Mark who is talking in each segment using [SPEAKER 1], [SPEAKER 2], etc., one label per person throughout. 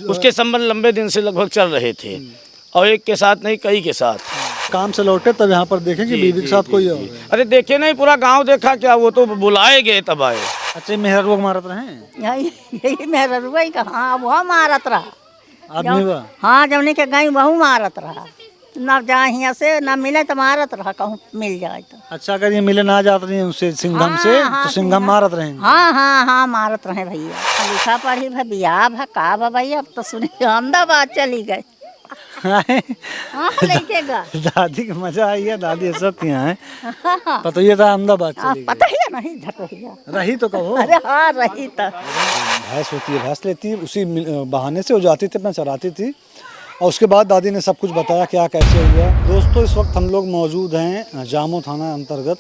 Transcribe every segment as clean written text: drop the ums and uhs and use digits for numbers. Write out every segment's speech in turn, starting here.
[SPEAKER 1] उसके संबंध लंबे दिन से लगभग चल रहे थे और एक के साथ नहीं कई के साथ।
[SPEAKER 2] काम से लौटे तब यहाँ पर देखें कि बीवी के साथ कोई और है।
[SPEAKER 1] अरे देखे नहीं, पूरा गांव देखा क्या, वो तो बुलाए गए तब आए।
[SPEAKER 2] अच्छा मेहर लोग मारत रहे
[SPEAKER 3] यही मेरा रुई का हाँ वो मारत रहा
[SPEAKER 2] आदमी बा।
[SPEAKER 3] हाँ जमने के गई वहू मारत रहा ना जा यहाँ से ना मिले तो मारत रहा कहूँ मिल जाए तो।
[SPEAKER 2] अच्छा अगर ये मिले ना जाते नहीं उनसे सिंघम से
[SPEAKER 3] हाँ,
[SPEAKER 2] तो सिंघम मारत रहे
[SPEAKER 3] हाँ हाँ हाँ मारत रहे भैया। लिखा पढ़ी भा बियाह भा का भा भैया अब तो सुने अहमदाबाद चली गए। हाँ लेके गा
[SPEAKER 2] दादी का मजा आई है, दादी सब यहाँ है पता ये था अहमदाबाद चली गई।
[SPEAKER 3] पता ही है नहीं झटोहिया
[SPEAKER 2] रही तो कहो।
[SPEAKER 3] अरे हाँ रही तो
[SPEAKER 2] भैंस होती है, भैंस लेती है, उसी बहाने से वो जाती थी अपना चराती थी और उसके बाद दादी ने सब कुछ बताया क्या कैसे हुआ। दोस्तों इस वक्त हम लोग मौजूद हैं जामो थाना अंतर्गत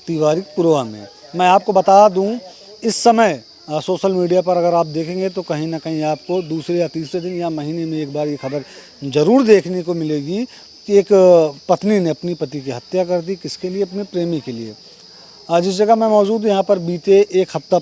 [SPEAKER 2] तिवारी पुरवा में। मैं आपको बता दूं इस समय सोशल मीडिया पर अगर आप देखेंगे तो कहीं ना कहीं आपको दूसरे या तीसरे दिन या महीने में एक बार ये खबर ज़रूर देखने को मिलेगी कि एक पत्नी ने अपनी पति की हत्या कर दी। किसके लिए? अपने प्रेमी के लिए। जिस जगह मैं मौजूद यहाँ पर बीते एक हफ्ता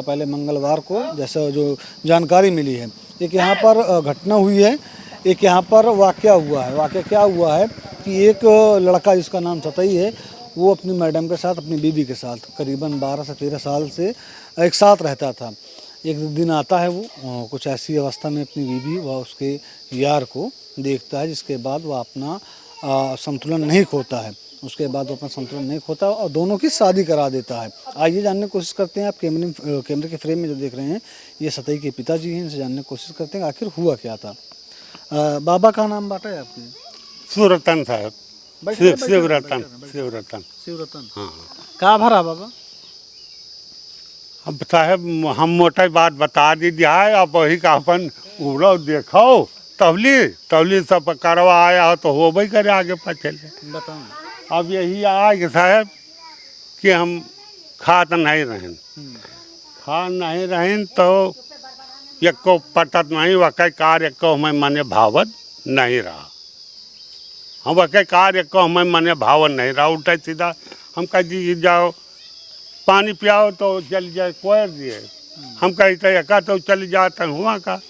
[SPEAKER 2] पहले मंगलवार को जैसा जो जानकारी मिली है, एक यहाँ पर घटना हुई है, एक यहाँ पर वाक़या हुआ है। वाक़या क्या हुआ है कि एक लड़का जिसका नाम सतई है वो अपनी मैडम के साथ, अपनी बीवी के साथ करीबन 12 से 13 साल से एक साथ रहता था। एक दिन आता है वो कुछ ऐसी अवस्था में अपनी बीवी व उसके यार को देखता है, जिसके बाद वह अपना संतुलन नहीं खोता है। उसके बाद वो अपना संतुलन नहीं खोता और दोनों की शादी करा देता है। आइए जानने की कोशिश करते हैं। आप कैमरे के फ्रेम में जो देख रहे हैं ये सतई के पिताजी हैं, इनसे जानने की कोशिश करते हैं आखिर हुआ क्या था। बाबा का नाम बाटा है आपके?
[SPEAKER 4] शिवरतन साहब।
[SPEAKER 2] शिवरतन हाँ। कहाँ भरा बाबा?
[SPEAKER 4] अब साहब हम मोटा बात बता दीजिए है, अब वही का अपन उड़ो देखो तबली सब करवा आया हो तो हो भाई करे आगे पीछे बताओ। अब यही आए कि साहब कि हम खात नहीं रहें तो एक को पटत नहीं वक़ कार्य को हमें मने भावत नहीं रहा। हम वक़ कार्य को हमें मने भावत नहीं रहा। उल्टा सीधा हम कह दी जाओ पानी पियाओ तो चल जाए कोयर दिए, हम कहते एका तो चल जाते हुआ का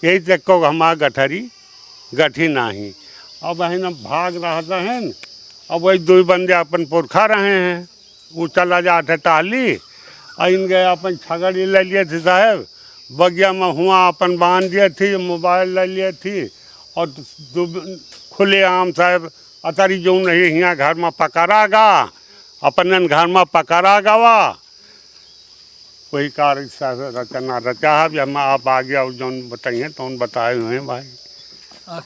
[SPEAKER 4] यही तक को हमारा गठी नहीं। अब है ना भाग रहा है न, अब वही दो बंदे अपन पुरखा रहे हैं, वो चला जाते टाली इन गए अपन छगड़ी ले लिए थे साहब, बगिया में हुआ अपन बांध दिए थी, मोबाइल ले लिए थी और खुले आम साहब अतरी जो नहीं यहाँ घर में पकड़ागा अपन घर में पकड़ा गवा वही कार्य रचना रचा है। हम आप आ गया जो बताइए तो उन बताए हुए हैं भाई।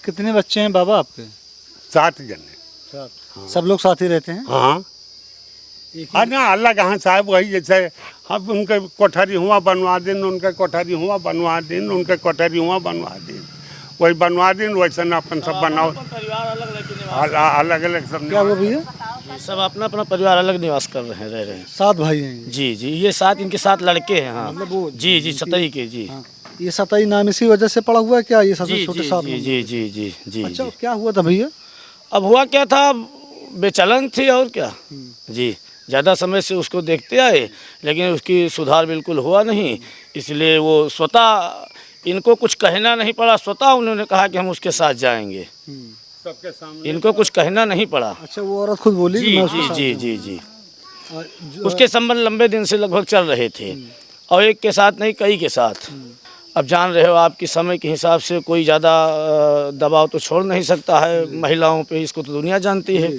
[SPEAKER 2] कितने बच्चे हैं बाबा आपके?
[SPEAKER 4] 7 जने।
[SPEAKER 2] हाँ। सब लोग साथ ही रहते हैं?
[SPEAKER 4] हाँ ना अलग हाँ साहब वही जैसे हम उनके कोठरी हुआ बनवा दिन, उनके कोठरी हुआ बनवा दिन, उनके कोठरी हुआ बनवा दिन, वही बनवा दिन वैसे न अपन सब बनाओ अलग अलग सब।
[SPEAKER 2] क्या वो भैया?
[SPEAKER 1] सब अपना अपना परिवार अलग निवास कर रहे हैं, रह रहे हैं।
[SPEAKER 2] 7 भाई हैं?
[SPEAKER 1] जी जी ये 7 इनके 7 लड़के हैं। हाँ
[SPEAKER 2] मतलब वो
[SPEAKER 1] जी जी सतई के जी।
[SPEAKER 2] हाँ। ये सतई नाम इसी वजह से पड़ा हुआ है क्या? ये सबसे छोटे 7?
[SPEAKER 1] जी जी जी जी जी।
[SPEAKER 2] अच्छा क्या हुआ था भैया?
[SPEAKER 1] अब हुआ क्या था, बेचलन थी और क्या जी। ज़्यादा समय से उसको देखते आए लेकिन उसकी सुधार बिल्कुल हुआ नहीं, इसलिए वो स्वतः इनको कुछ कहना नहीं पड़ा, स्वतः उन्होंने कहा कि हम उसके साथ जाएंगे।
[SPEAKER 4] सबके सामने
[SPEAKER 1] इनको कुछ कहना नहीं पड़ा।
[SPEAKER 2] अच्छा वो औरत खुद बोली?
[SPEAKER 1] जी जी जी जी जी। उसके संबंध लंबे दिन से लगभग चल रहे थे और एक के साथ नहीं कई के साथ। अब जान रहे हो आपकी समय के हिसाब से कोई ज़्यादा दबाव तो छोड़ नहीं सकता है महिलाओं पे, इसको तो दुनिया जानती है।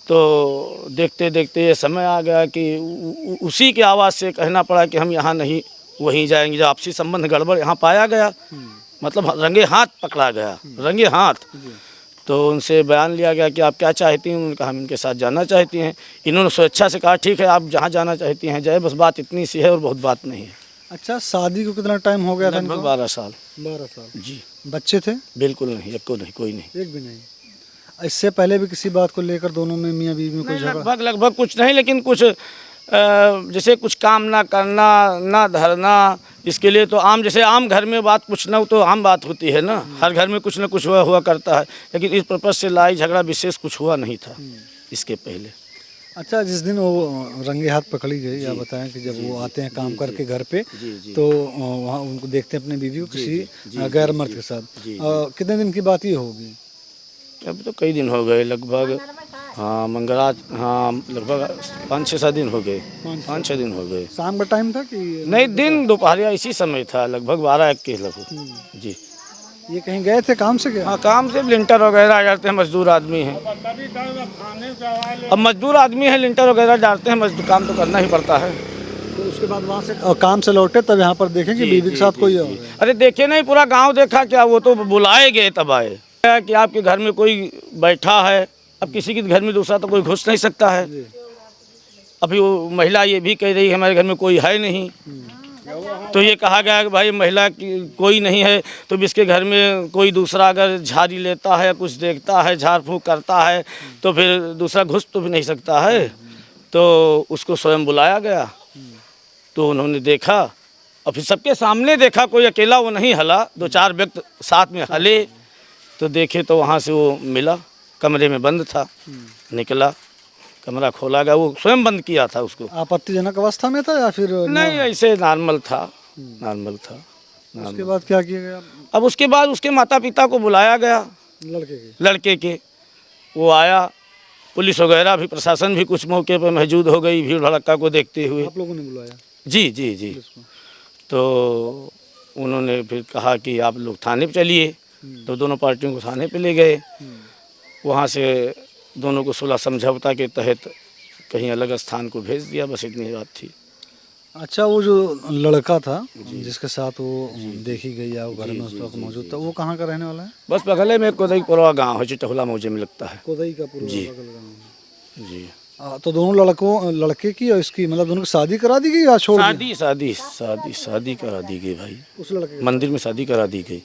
[SPEAKER 1] तो देखते देखते ये समय आ गया कि उसी के आवाज़ से कहना पड़ा कि हम यहाँ नहीं वहीं जाएंगे। जब आपसी संबंध गड़बड़ यहाँ पाया गया, मतलब रंगे हाथ पकड़ा गया, रंगे हाथ। तो उनसे बयान लिया गया कि आप क्या चाहती हैं। उन्होंने कहा हम इनके साथ जाना चाहती हैं। इन्होंने स्वेच्छा से कहा ठीक है आप जहाँ जाना चाहती हैं जाए, बस बात इतनी सी है और बहुत बात नहीं है।
[SPEAKER 2] अच्छा शादी को कितना टाइम हो गया था?
[SPEAKER 1] लगभग 12 साल।
[SPEAKER 2] 12 साल
[SPEAKER 1] जी।
[SPEAKER 2] बच्चे थे?
[SPEAKER 1] बिल्कुल नहीं, एक को नहीं, कोई नहीं,
[SPEAKER 2] एक भी नहीं। इससे पहले भी किसी बात को लेकर दोनों में मियाँ बीवी में कोई झगड़ा?
[SPEAKER 1] लगभग कुछ नहीं, लेकिन कुछ जैसे कुछ काम ना करना ना धरना, इसके लिए तो आम जैसे आम घर में बात कुछ ना हो तो आम बात होती है ना, हर घर में कुछ ना कुछ हुआ करता है। लेकिन इस पर्पज़ से लड़ाई झगड़ा विशेष कुछ हुआ नहीं था इसके पहले।
[SPEAKER 2] अच्छा, जिस दिन वो रंगे हाथ पकड़ी गई, आप बताएं कि जब वो आते हैं काम करके घर पे, तो वहाँ उनको देखते हैं अपने बीवी को किसी गैर मर्द के साथ। कितने दिन की बात ये होगी?
[SPEAKER 1] अब तो कई दिन हो गए लगभग, हाँ मंगलवार, हाँ लगभग 5-6 दिन हो गए, 5-6 दिन हो गए।
[SPEAKER 2] शाम का टाइम था कि
[SPEAKER 1] नहीं, दिन दोपहरिया इसी समय था, लगभग 12-1 के लगभग। जी,
[SPEAKER 2] ये कहीं गए थे काम से? क्या
[SPEAKER 1] हाँ काम से लिंटर वगैरह डालते हैं, मजदूर आदमी हैं। अब मजदूर आदमी है, लिंटर वगैरह डालते हैं, मजदूर काम तो करना ही पड़ता है।
[SPEAKER 2] तो उसके बाद वहाँ से काम से लौटे तब यहाँ पर देखें कि बीवी के साथ कोई और है।
[SPEAKER 1] अरे देखे नहीं, पूरा गांव देखा क्या, वो तो बुलाए गए तब आए कि आपके घर में कोई बैठा है। अब किसी के घर में दूसरा तो कोई घुस नहीं सकता है। अभी वो महिला ये भी कह रही है हमारे घर में कोई है नहीं, तो ये कहा गया कि भाई महिला की कोई नहीं है, तो इसके घर में कोई दूसरा अगर झाड़ी लेता है, कुछ देखता है, झाड़ फूँक करता है, तो फिर दूसरा घुस तो भी नहीं सकता है। तो उसको स्वयं बुलाया गया, तो उन्होंने देखा और फिर सबके सामने देखा, कोई अकेला वो नहीं हला, 2-4 व्यक्ति साथ में हले, तो देखे तो वहाँ से वो मिला, कमरे में बंद था। निकला, कमरा खोला गया, वो स्वयं बंद किया था उसको।
[SPEAKER 2] आपत्तिजनक अवस्था में था या फिर
[SPEAKER 1] नहीं, ऐसे नॉर्मल था, नॉर्मल था।
[SPEAKER 2] उसके बाद क्या किया गया?
[SPEAKER 1] अब उसके बाद उसके माता पिता को बुलाया गया, लड़के के। वो आया, पुलिस वगैरह भी, प्रशासन भी कुछ मौके पर मौजूद हो गई भीड़ भड़क्का को देखते हुए।
[SPEAKER 2] आप लोगों ने बुलाया?
[SPEAKER 1] जी जी जी। तो उन्होंने फिर कहा कि आप लोग थाने पे चलिए, तो दोनों पार्टियों को थाने पे ले गए। वहाँ से दोनों को सुलह समझौता के तहत कहीं अलग स्थान को भेज दिया, बस इतनी बात थी।
[SPEAKER 2] अच्छा, वो जो लड़का था जिसके साथ वो देखी गई या वो घर में उस वक्त मौजूद था, वो कहाँ का रहने वाला है?
[SPEAKER 1] बस बगले में कोदई पुरवा गाँव है, चिटहुला मौजे में लगता है।
[SPEAKER 2] कोदई का पूरा
[SPEAKER 1] जी।
[SPEAKER 2] बगल गाँव है।
[SPEAKER 1] जी।
[SPEAKER 2] तो दोनों लड़के की और इसकी मतलब दोनों की शादी करा दी गई या छोड़ दी?
[SPEAKER 1] शादी करा दी गई भाई,
[SPEAKER 2] उस लड़के की?
[SPEAKER 1] मंदिर में शादी करा दी गई।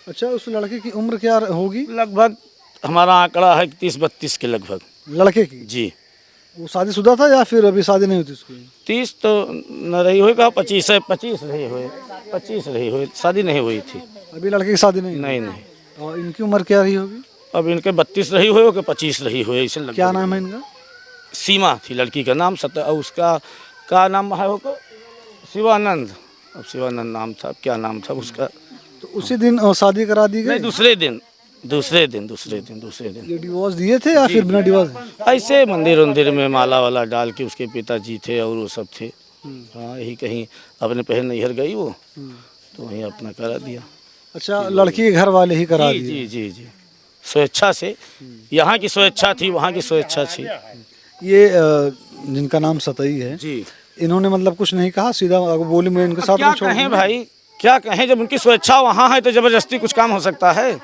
[SPEAKER 2] अच्छा, उस लड़के की उम्र क्या होगी?
[SPEAKER 1] लगभग हमारा आंकड़ा है 30-32 के लगभग।
[SPEAKER 2] लड़के की?
[SPEAKER 1] जी।
[SPEAKER 2] वो शादीशुदा था या फिर अभी शादी नहीं हुई थी उसकी?
[SPEAKER 1] 30 तो न रही होगा, 25 रही हुई, शादी नहीं हुई थी
[SPEAKER 2] अभी लड़के की शादी नहीं हुई?
[SPEAKER 1] नहीं।
[SPEAKER 2] और इनकी उम्र क्या रही होगी?
[SPEAKER 1] अब इनके 32 रही हुई कि 25 रही हुई, ऐसे लगभग।
[SPEAKER 2] क्या नाम है इनका?
[SPEAKER 1] सीमा थी लड़की का नाम, उसका क्या नाम है, वो शिवानंद। अब शिवानंद नाम था, क्या नाम था उसका?
[SPEAKER 2] तो उसी दिन शादी करा दी गई?
[SPEAKER 1] नहीं, दूसरे दिन।
[SPEAKER 2] ये डिवोर्स दिए थे या फिर बिना डिवोर्स?
[SPEAKER 1] ऐसे मंदिर में माला वाला डाल के, उसके पिताजी थे और वो सब थे। हाँ, यही कहीं अपने पहन नैहर गई वो, तो वहीं अपना करा दिया।
[SPEAKER 2] अच्छा, लड़की के घर वाले ही करा दिए?
[SPEAKER 1] जी। स्वेच्छा से, यहाँ की स्वेच्छा थी, वहाँ की स्वेच्छा थी।
[SPEAKER 2] ये जिनका नाम सतई है
[SPEAKER 1] जी,
[SPEAKER 2] इन्होंने मतलब कुछ नहीं कहा, सीधा बोली मैं इनके साथ
[SPEAKER 1] क्या
[SPEAKER 2] नहीं छोड़
[SPEAKER 1] कहें भाई, क्या कहें? जब उनकी स्वेच्छा वहाँ है तो जबरदस्ती कुछ काम हो सकता है?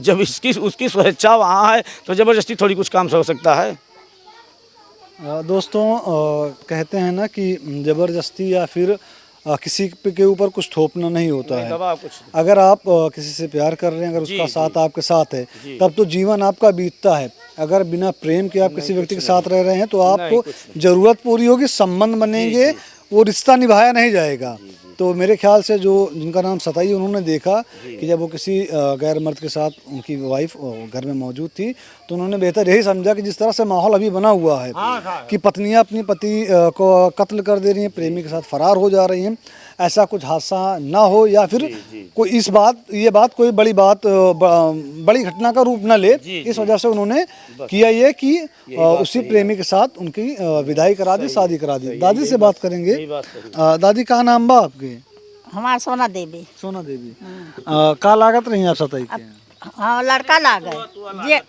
[SPEAKER 1] जब उसकी स्वेच्छा वहाँ है तो जबरदस्ती थोड़ी कुछ काम हो सकता है?
[SPEAKER 2] दोस्तों, कहते हैं ना कि जबरदस्ती या फिर किसी के ऊपर कुछ थोपना नहीं होता है।
[SPEAKER 1] दबाव कुछ
[SPEAKER 2] अगर आप किसी से प्यार कर रहे हैं, अगर उसका साथ आपके साथ है, तब तो जीवन आपका बीतता है। अगर बिना प्रेम के आप किसी व्यक्ति के साथ रह रहे हैं तो आपको ज़रूरत पूरी होगी, संबंध बनेंगे, वो रिश्ता निभाया नहीं जाएगा। तो मेरे ख्याल से जो जिनका नाम सताई, उन्होंने देखा कि जब वो किसी गैर मर्द के साथ, उनकी वाइफ घर में मौजूद थी, तो उन्होंने बेहतर यही समझा कि जिस तरह से माहौल अभी बना हुआ है कि पत्नियां अपनी पति को कत्ल कर दे रही हैं, प्रेमी के साथ फरार हो जा रही हैं, ऐसा कुछ हादसा ना हो या फिर कोई ये बात कोई बड़ी घटना का रूप न ले, इस वजह से उन्होंने किया ये कि उसी प्रेमी के साथ उनकी विदाई करा दी, शादी करा दी। दादी से बात करेंगे। दादी, का नाम बा आपके?
[SPEAKER 3] हमार सोना देवी।
[SPEAKER 2] सोना देवी। का लागत रही आप सताई के?
[SPEAKER 3] हाँ, लड़का लागे,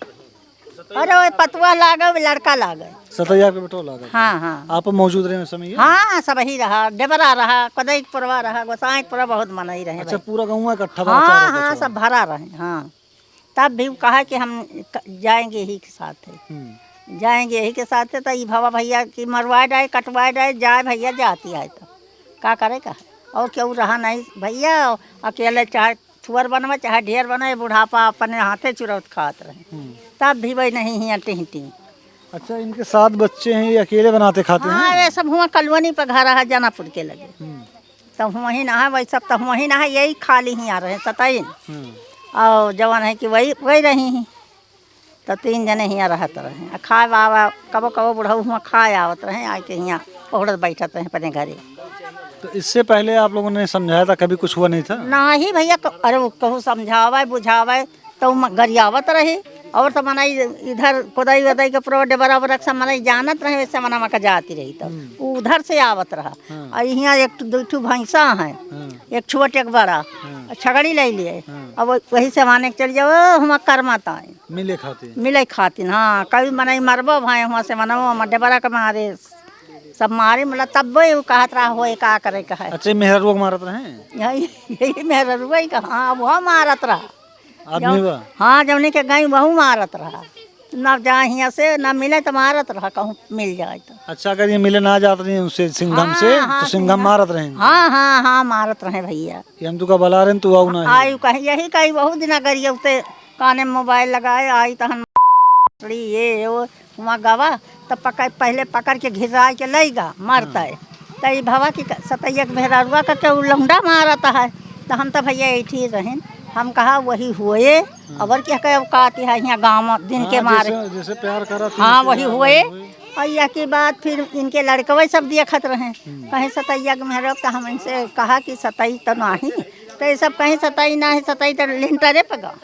[SPEAKER 3] अरे वो पतुआ लागे, लड़का लागे।
[SPEAKER 2] सतैया के बेटो लागत?
[SPEAKER 3] हाँ।
[SPEAKER 2] आप मौजूद रहे उस समय?
[SPEAKER 3] हाँ, सब ही रहा, डेबरा रहा, कदई पुरवा रहा, गोसाईपुरा बहुत मनई रहे।
[SPEAKER 2] अच्छा, पूरा गाँव इकट्ठा था?
[SPEAKER 3] हाँ, सब भरा रहे। हाँ, तब भी कहा कि हम जाएंगे ही के साथ है, जाएंगे यही के साथ है। तो ये भवा भैया की मरवाए डाए, कटवाए डाए, जाए भैया जाती है तो क्या करे का, और क्यों रहा नहीं भैया, अकेले चाहे थुअर बनवा चाहे ढेर बनाए, बुढ़ापा अपने हाथे चुरौत खात रहे, तब भी वही नहीं है टिहटी।
[SPEAKER 2] अच्छा, इनके 7 बच्चे हैं, ये अकेले बनाते खाते हैं?
[SPEAKER 3] हाँ, ये सब हुआ कलवनी पर घर है, जनापुर के लगे, तब वहीं ना है, वही सब तब वहीं ना है, यही खाली ही आ रहे हैं सताइन, और जवान है कि वही रही हैं। तो 3 जने यहाँ रहत रहे। खाए बाबा कबो कबो बुढ़ऊ हुआ खाए आवत रहे, आके यहाँ पहुड़त बैठत रहे अपने घरे।
[SPEAKER 2] तो इससे पहले आप लोगों ने समझाया था, कभी कुछ हुआ नहीं था?
[SPEAKER 3] ना ही भैया अरे वो कहूँ समझावे बुझावे तो गरियावत रहे। और तो मनाई इधर खुदाई वदाई के प्रोडे बराबर सब मनाई जानत रहे, वैसे मना मका जाती रही। तब उधर से आवत रहा। और यहाँ एक दो ठू भैंसा है, एक छोट एक बड़ा, छगड़ी ले लिए। अब वही से माने चल जाओ हम कर्माता है मिले खातिर। हाँ कभी मनाई मरबो भाई वहाँ से मनाओ मड्डे बड़ा के मारे सब मारे, मतलब तब वो कहत रहा हो का करे कहा।
[SPEAKER 2] अच्छा मेहरुआ मारत रहे?
[SPEAKER 3] यही मेहरुआ ही का। हाँ वो मारत रहा
[SPEAKER 2] आदमी हुआ?
[SPEAKER 3] हाँ जमने के गई वहू मारत रहा। ना जा यहाँ से ना मिले तो मारत रहा, कहूँ मिल जाए तो।
[SPEAKER 2] अच्छा अगर ये मिले ना जात रही उससे सिंघम से तो सिंघम मारत रहे?
[SPEAKER 3] हाँ मारत रहे भैया।
[SPEAKER 2] कि हम तो बला रहे तू आऊ ना
[SPEAKER 3] आई कही यही कही बहुत दिन गरिए उते काने में मोबाइल लगाए आई तहन ये वो वहाँ गवा तब पहले पकड़ के घिसा के लेगा मारता है। तो भवा की सतैया के भेरारुआ का क्या लौंडा मारता है। तो हम तो भैया ऐठी रहे, हम कहा वही हुए अबर क्या कहे काती है यहाँ गाँव दिन के मारे
[SPEAKER 2] जैसे प्यार करा।
[SPEAKER 3] हाँ वही हुए। और यह की बात फिर इनके लड़कवे सब देखत रहे, कहीं सतैया के मेहरब। तो हम इनसे कहा कि सतई तो नहीं, तो ये सब कहीं सतई ना है, सतई तो लिंटरे पे गा।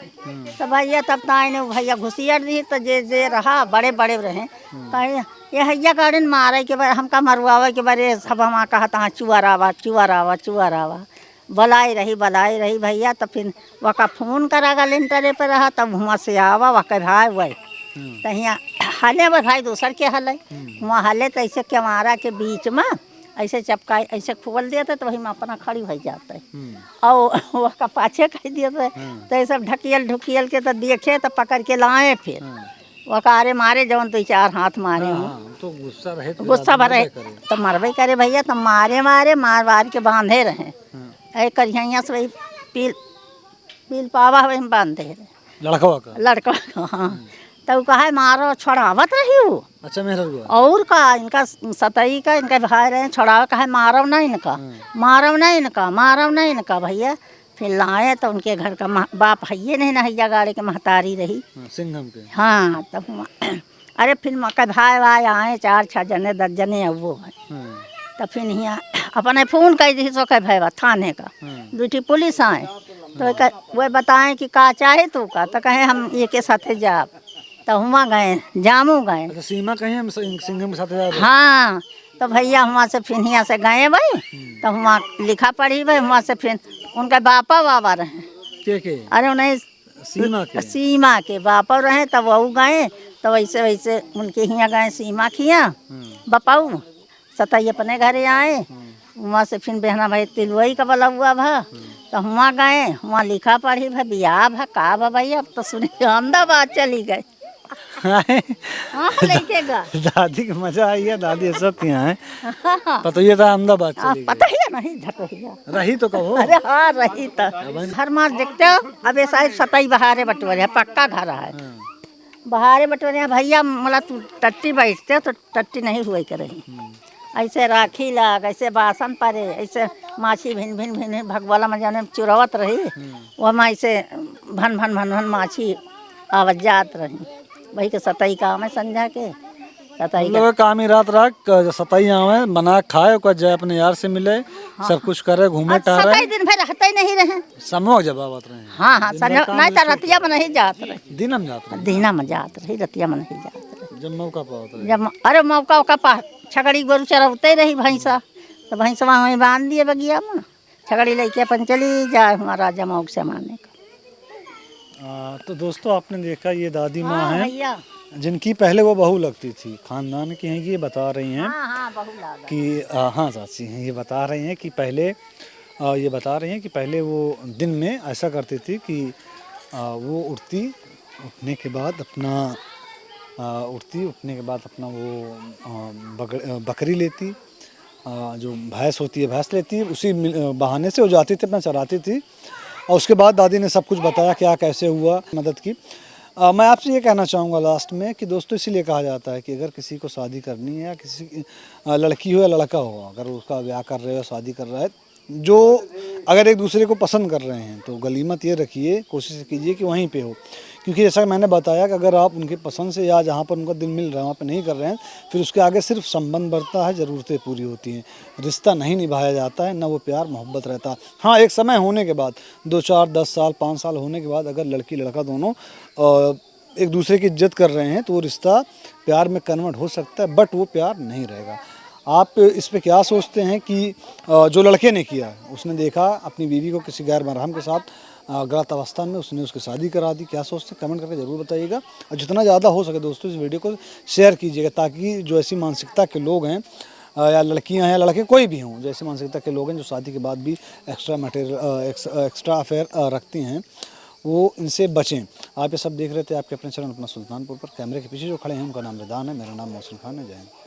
[SPEAKER 3] तो भैया तब तो आए भैया घुसियर दी तो जे रहा बड़े बड़े रहे। कहीं ये हैया गार्डन मारे के बारे हमका मरवावे के बारे सब हम कहा तहाँ चुआरावा चुआरावा चुआरावा बलाई रही भैया। तो फिर वका फोन करागा लिंटरे पे रहा, तब वहाँ से आवा वका भाई वही तो यहाँ हले भाई दूसर के हले वहाँ हले। तो ऐसे कैमरा के बीच में ऐसे चपका ऐसे खोल दिया था तो वही में अपना खड़ी हो जाता है। और वह का पाछे कह दिया था। तो ये सब ढकियल ढुकियल के तो देखे तो पकड़ के लाए। फिर वह कारे मारे जवन 2-4 हाथ मारे हूँ।
[SPEAKER 2] तो
[SPEAKER 3] गुस्सा भरे तो मरबे करे भैया। तो मारे मार के बांधे रहे करिया से वही पील पावा वही बांधे रहे लड़का का। हाँ तो कहा मारो छोड़ावत रही हूँ।
[SPEAKER 2] अच्छा मेहरुआ
[SPEAKER 3] और का इनका सतई का इनका भाई रहे छोड़ावा कहा मारव नहीं इनका भैया। फिर लाए तो उनके घर का बाप है नहीं नहैया गाड़ी के महतारी रही
[SPEAKER 2] सिंघम के।
[SPEAKER 3] हाँ तब अरे फिर मका भाई आए 4-6 जने 10 जने अब वो है। तो फिर यहाँ अपने फ़ोन कर दी सो कह भाई थाने का 2 पुलिस आए। तो वह बताएं कि का चाहे तू का। तो कहे हम ये के साथे जाब। तो हुआ गए जामू गए।
[SPEAKER 2] अच्छा सीमा कहीं हम सिंघम के साथ जा रहे?
[SPEAKER 3] हाँ तो भैया वहाँ से फिर यहाँ से गए भाई। तो वहाँ लिखा पढ़ी भाई। वहाँ से फिर उनका बाबा रहे
[SPEAKER 2] के?
[SPEAKER 3] अरे उन्हें सीमा के बापा रहे। तब वह गए तो वैसे उनके यहाँ गए सीमा खिया बपाऊ सतई अपने घरे आए। वहाँ से फिर बहना भाई तिलवई का बला हुआ भा। तो वहाँ गए वहाँ लिखा पढ़ी भाई बियाह भा का भैया। अब तो सुने अहमदाबाद चली गए। हाँ लेकेगा
[SPEAKER 2] दादी का मजा आई है। दादी सब यहाँ है पता ये था अहमदाबाद चली गई।
[SPEAKER 3] पता ही नहीं झटोहिया
[SPEAKER 2] रही तो कहो।
[SPEAKER 3] अरे हाँ रही तो हर मास देखते हो। अब ये शायद सतई बहारे बटोरे है पक्का घर है बहारे बटोरे है भैया। मतलब तू टट्टी बैठते हो तो टट्टी नहीं हुई करे ऐसे राखी लाग ऐसे बासन परे ऐसे माछी भिन भगवाला में जाने चुरावत रही। वह में ऐसे भन माछी आवत जात रही। वही के सतई काम है संध्या के सतई
[SPEAKER 2] लोग काम ही रात सतई आवे बना खाए को जाए अपने यार से मिले सब कुछ करे घूमे टहरे।
[SPEAKER 3] सतई दिन भर रहते नहीं रहे
[SPEAKER 2] समोह जब आवत रहे।
[SPEAKER 3] हाँ नहीं तो रतिया में नहीं जात रहे।
[SPEAKER 2] दिना में जात रहे
[SPEAKER 3] रतिया में नहीं जात रहे।
[SPEAKER 2] जब मौका पाता
[SPEAKER 3] जब अरे मौका पा छगड़ी गोरू चरवते रही भैंसा। तो भैंसा वहीं बांध दिए बगिया में छगड़ी लेके अपन चली जाए हमारा जमौक से माने का।
[SPEAKER 2] तो दोस्तों आपने देखा ये दादी माँ
[SPEAKER 3] हाँ,
[SPEAKER 2] हैं जिनकी पहले वो बहू लगती थी खानदान की हैं। ये बता रही हैं कि हाँ चाची हैं ये बता रही हैं कि पहले वो दिन में ऐसा करती थी कि वो उठने के बाद अपना वो बकरी लेती जो भैंस होती है भैंस लेती उसी बहाने से वो जाती थी अपना चराती थी। और उसके बाद दादी ने सब कुछ बताया क्या कैसे हुआ मदद की। मैं आपसे ये कहना चाहूँगा लास्ट में कि दोस्तों इसीलिए कहा जाता है कि अगर किसी को शादी करनी है या किसी लड़की हो या लड़का हो अगर उसका ब्याह कर रहे हो शादी कर रहा है जो अगर एक दूसरे को पसंद कर रहे हैं तो गलीमत ये रखिए कोशिश कीजिए कि वहीं पे हो क्योंकि जैसा कि मैंने बताया कि अगर आप उनकी पसंद से या जहाँ पर उनका दिल मिल रहा है वहाँ पर नहीं कर रहे हैं, फिर उसके आगे सिर्फ संबंध बढ़ता है, ज़रूरतें पूरी होती हैं, रिश्ता नहीं निभाया जाता है, ना वो प्यार मोहब्बत रहता। हाँ, एक समय होने के बाद 2, 4, 10 साल 5 साल होने के बाद अगर लड़की लड़का दोनों एक दूसरे की इज्जत कर रहे हैं तो वो रिश्ता प्यार में कन्वर्ट हो सकता है, बट वो प्यार नहीं रहेगा। आप इस पे क्या सोचते हैं कि जो लड़के ने किया, उसने देखा अपनी बीवी को किसी गैर महरम के साथ गलत अवस्था में, उसने उसकी शादी करा दी, क्या सोचते हैं कमेंट करके ज़रूर बताइएगा। और जितना ज़्यादा हो सके दोस्तों इस वीडियो को शेयर कीजिएगा, ताकि जो ऐसी मानसिकता के लोग हैं या लड़कियां हैं या लड़के कोई भी हों, जो ऐसी मानसिकता के लोग हैं जो शादी के बाद भी एक्स्ट्रा अफेयर रखती हैं, वो इनसे बचें। आप ये सब देख रहे थे आपके अपने चैनल अपना सुल्तानपुर पर। कैमरे के पीछे जो खड़े हैं उनका नाम रिदान है, मेरा नाम मोहसिन खान है। जय हिंद।